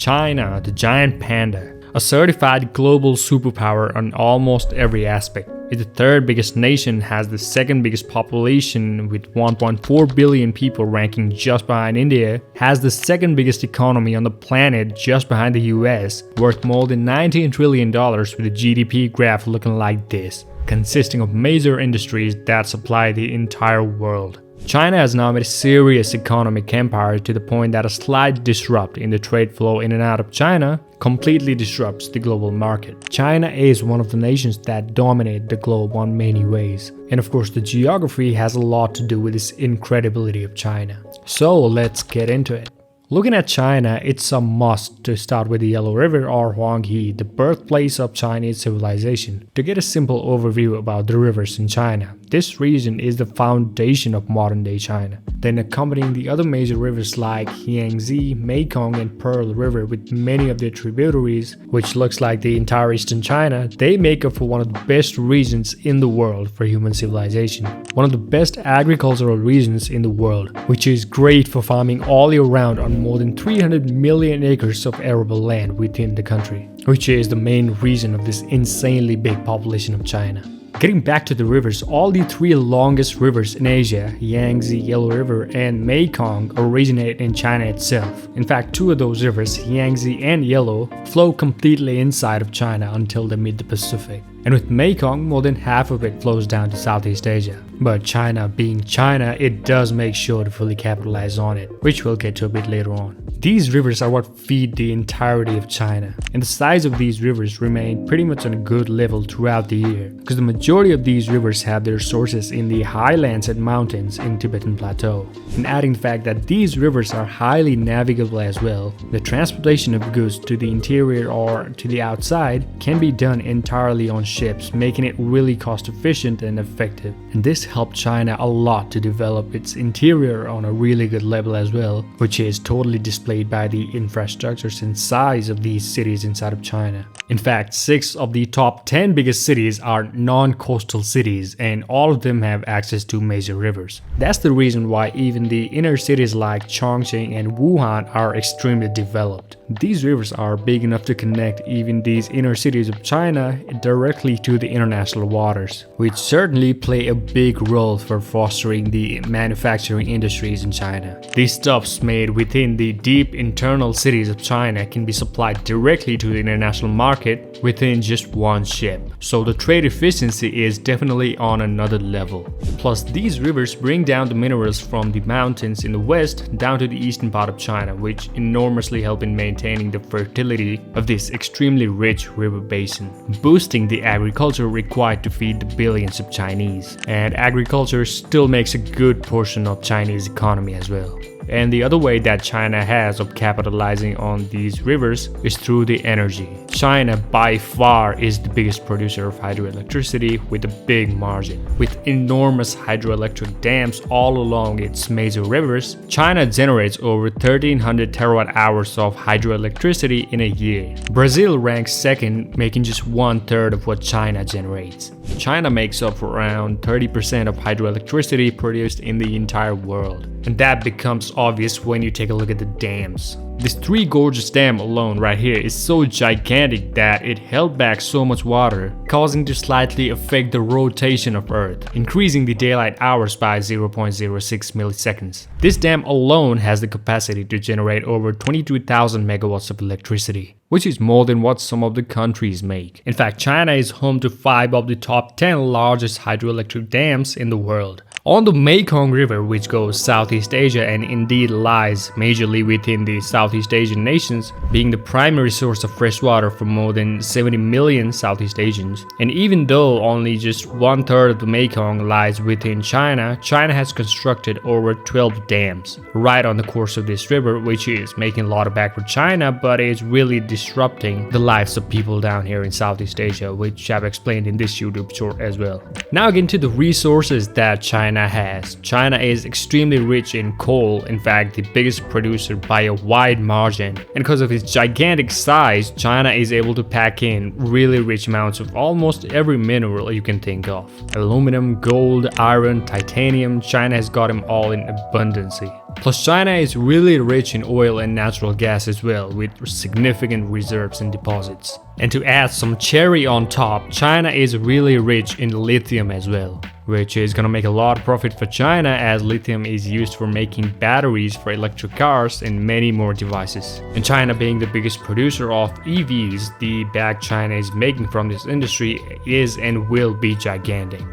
China, the giant panda, a certified global superpower on almost every aspect. It's the third biggest nation, has the second biggest population with 1.4 billion people, ranking just behind India, has the second biggest economy on the planet just behind the US, worth more than $19 trillion with a GDP graph looking like this, consisting of major industries that supply the entire world. China has now made a serious economic empire to the point that a slight disrupt in the trade flow in and out of China completely disrupts the global market. China is one of the nations that dominate the globe on many ways. And of course, the geography has a lot to do with this incredibility of China. So let's get into it. Looking at China, it's a must to start with the Yellow River or Huanghe, the birthplace of Chinese civilization. To get a simple overview about the rivers in China, this region is the foundation of modern-day China. Then accompanying the other major rivers like Yangtze, Mekong and Pearl River with many of their tributaries, which looks like the entire eastern China, they make up for one of the best regions in the world for human civilization. One of the best agricultural regions in the world, which is great for farming all year round on more than 300 million acres of arable land within the country, which is the main reason of this insanely big population of China. Getting back to the rivers, all the three longest rivers in Asia, Yangtze, Yellow River and Mekong, originate in China itself. In fact, two of those rivers, Yangtze and Yellow, flow completely inside of China until they meet the Pacific. And with Mekong, more than half of it flows down to Southeast Asia. But China being China, it does make sure to fully capitalize on it, which we'll get to a bit later on. These rivers are what feed the entirety of China, and the size of these rivers remain pretty much on a good level throughout the year, because the majority of these rivers have their sources in the highlands and mountains in Tibetan Plateau. And adding the fact that these rivers are highly navigable as well, the transportation of goods to the interior or to the outside can be done entirely on ships, making it really cost efficient and effective. And this helped China a lot to develop its interior on a really good level as well, which is totally displayed by the infrastructures and size of these cities inside of China. In fact, 6 of the top 10 biggest cities are non-coastal cities, and all of them have access to major rivers. That's the reason why even the inner cities like Chongqing and Wuhan are extremely developed. These rivers are big enough to connect even these inner cities of China directly to the international waters, which certainly play a big role for fostering the manufacturing industries in China. These stuffs made within the deep internal cities of China can be supplied directly to the international market within just one ship. So the trade efficiency is definitely on another level. Plus, these rivers bring down the minerals from the mountains in the west down to the eastern part of China, which enormously help in maintaining the fertility of this extremely rich river basin, boosting the agriculture required to feed the billions of Chinese. And agriculture still makes a good portion of Chinese economy as well. And the other way that China has of capitalizing on these rivers is through the energy. China by far is the biggest producer of hydroelectricity with a big margin. With enormous hydroelectric dams all along its major rivers, China generates over 1,300 terawatt hours of hydroelectricity in a year. Brazil ranks second, making just 1/3 of what China generates. China makes up for around 30% of hydroelectricity produced in the entire world. And that becomes obvious when you take a look at the dams. This Three Gorges Dam alone right here is so gigantic that it held back so much water, causing to slightly affect the rotation of Earth, increasing the daylight hours by 0.06 milliseconds. This dam alone has the capacity to generate over 22,000 megawatts of electricity, which is more than what some of the countries make. In fact, China is home to 5 of the top 10 largest hydroelectric dams in the world. On the Mekong River, which goes Southeast Asia and indeed lies majorly within the Southeast Asian nations, being the primary source of fresh water for more than 70 million Southeast Asians. And even though only just 1/3 of the Mekong lies within China, China has constructed over 12 dams right on the course of this river, which is making a lot of backward China, but is really disrupting the lives of people down here in Southeast Asia, which I've explained in this YouTube short as well. Now again to the resources that China has. China is extremely rich in coal, in fact the biggest producer by a wide margin. And because of its gigantic size, China is able to pack in really rich amounts of almost every mineral you can think of. Aluminum, gold, iron, titanium, China has got them all in abundance. Plus, China is really rich in oil and natural gas as well, with significant reserves and deposits. And to add some cherry on top, China is really rich in lithium as well, which is gonna make a lot of profit for China, as lithium is used for making batteries for electric cars and many more devices. And China being the biggest producer of EVs, the bag China is making from this industry is and will be gigantic.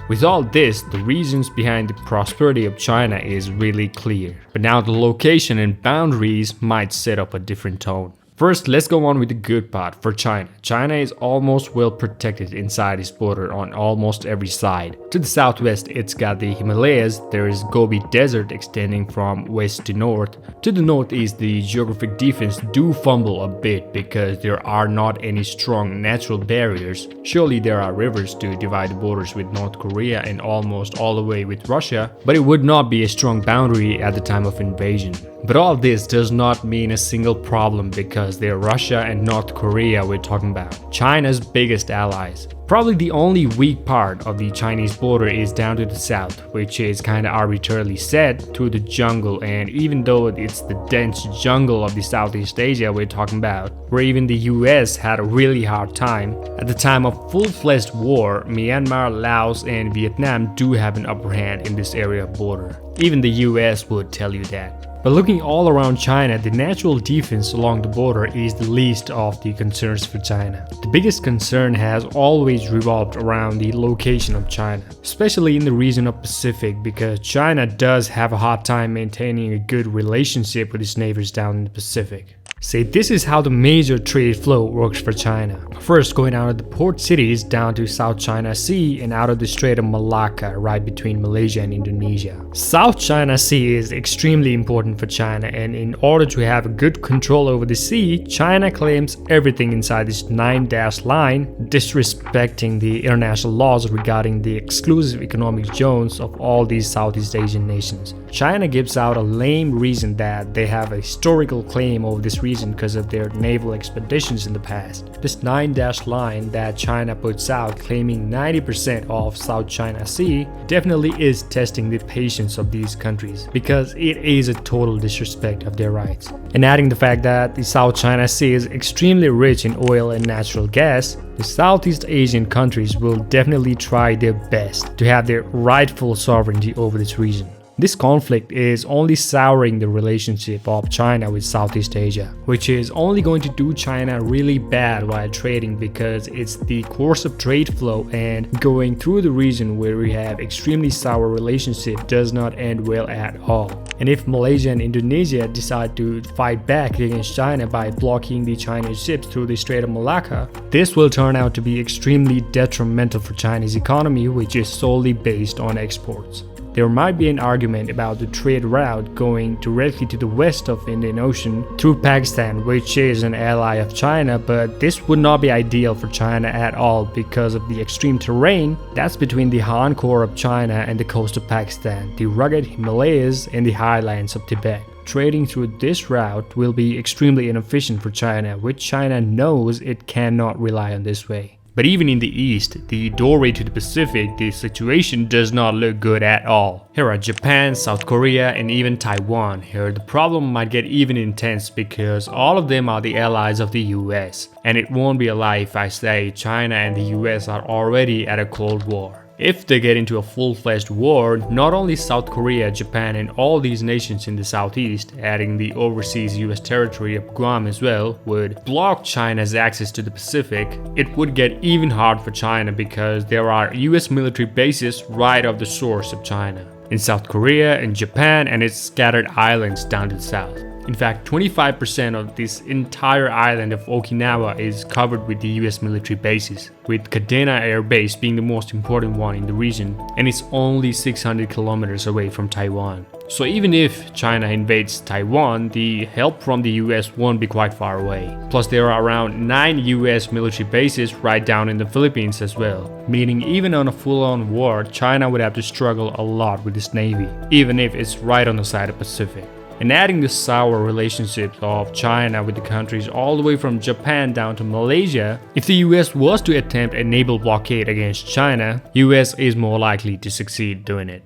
With all this, the reasons behind the prosperity of China is really clear. But now the location and boundaries might set up a different tone. First, let's go on with the good part for China. China is almost well protected inside its border on almost every side. To the southwest, it's got the Himalayas. There is Gobi Desert extending from west to north. To the northeast, the geographic defense do fumble a bit because there are not any strong natural barriers. Surely there are rivers to divide the borders with North Korea and almost all the way with Russia, but it would not be a strong boundary at the time of invasion. But all this does not mean a single problem because they're Russia and North Korea we're talking about, China's biggest allies. Probably the only weak part of the Chinese border is down to the south, which is kinda arbitrarily set through the jungle, and even though it's the dense jungle of the Southeast Asia we're talking about, where even the US had a really hard time, at the time of full-fledged war, Myanmar, Laos and Vietnam do have an upper hand in this area of border. Even the US would tell you that. But looking all around China, the natural defense along the border is the least of the concerns for China. The biggest concern has always revolved around the location of China, especially in the region of Pacific, because China does have a hard time maintaining a good relationship with its neighbors down in the Pacific. See, this is how the major trade flow works for China. First, going out of the port cities down to South China Sea and out of the Strait of Malacca, right between Malaysia and Indonesia. South China Sea is extremely important for China, and in order to have a good control over the sea, China claims everything inside this 9-dash line, disrespecting the international laws regarding the exclusive economic zones of all these Southeast Asian nations. China gives out a lame reason that they have a historical claim over this region because of their naval expeditions in the past. This 9-dash line that China puts out claiming 90% of South China Sea definitely is testing the patience of these countries, because it is a total disrespect of their rights. And adding the fact that the South China Sea is extremely rich in oil and natural gas, the Southeast Asian countries will definitely try their best to have their rightful sovereignty over this region. This conflict is only souring the relationship of China with Southeast Asia, which is only going to do China really bad while trading, because it's the course of trade flow, and going through the region where we have extremely sour relationship does not end well at all. And if Malaysia and Indonesia decide to fight back against China by blocking the Chinese ships through the Strait of Malacca, this will turn out to be extremely detrimental for Chinese economy, which is solely based on exports. There might be an argument about the trade route going directly to the west of Indian Ocean through Pakistan, which is an ally of China, but this would not be ideal for China at all because of the extreme terrain that's between the Han core of China and the coast of Pakistan, the rugged Himalayas and the highlands of Tibet. Trading through this route will be extremely inefficient for China, which China knows it cannot rely on this way. But even in the east, the doorway to the Pacific, the situation does not look good at all. Here are Japan, South Korea, and even Taiwan. Here the problem might get even intense because all of them are the allies of the US. And it won't be a lie if I say China and the US are already at a Cold War. If they get into a full-fledged war, not only South Korea, Japan and all these nations in the southeast, adding the overseas US territory of Guam as well, would block China's access to the Pacific. It would get even hard for China because there are US military bases right off the source of China, in South Korea and Japan and its scattered islands down to the south. In fact, 25% of this entire island of Okinawa is covered with the US military bases, with Kadena Air Base being the most important one in the region, and it's only 600 kilometers away from Taiwan. So even if China invades Taiwan, the help from the US won't be quite far away. Plus there are around 9 US military bases right down in the Philippines as well, meaning even on a full-on war, China would have to struggle a lot with its navy, even if it's right on the side of Pacific. And adding the sour relationships of China with the countries all the way from Japan down to Malaysia, if the US was to attempt a naval blockade against China, US is more likely to succeed doing it.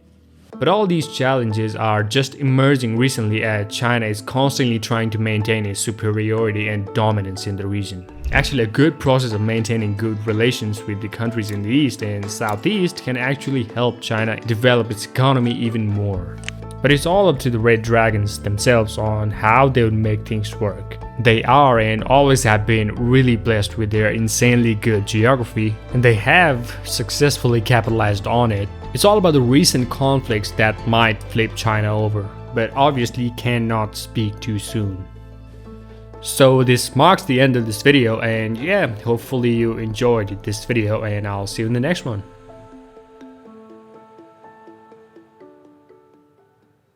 But all these challenges are just emerging recently as China is constantly trying to maintain its superiority and dominance in the region. Actually, a good process of maintaining good relations with the countries in the East and Southeast can actually help China develop its economy even more. But it's all up to the Red Dragons themselves on how they would make things work. They are and always have been really blessed with their insanely good geography, and they have successfully capitalized on it. It's all about the recent conflicts that might flip China over, but obviously cannot speak too soon. So this marks the end of this video, and yeah, hopefully you enjoyed this video, and I'll see you in the next one.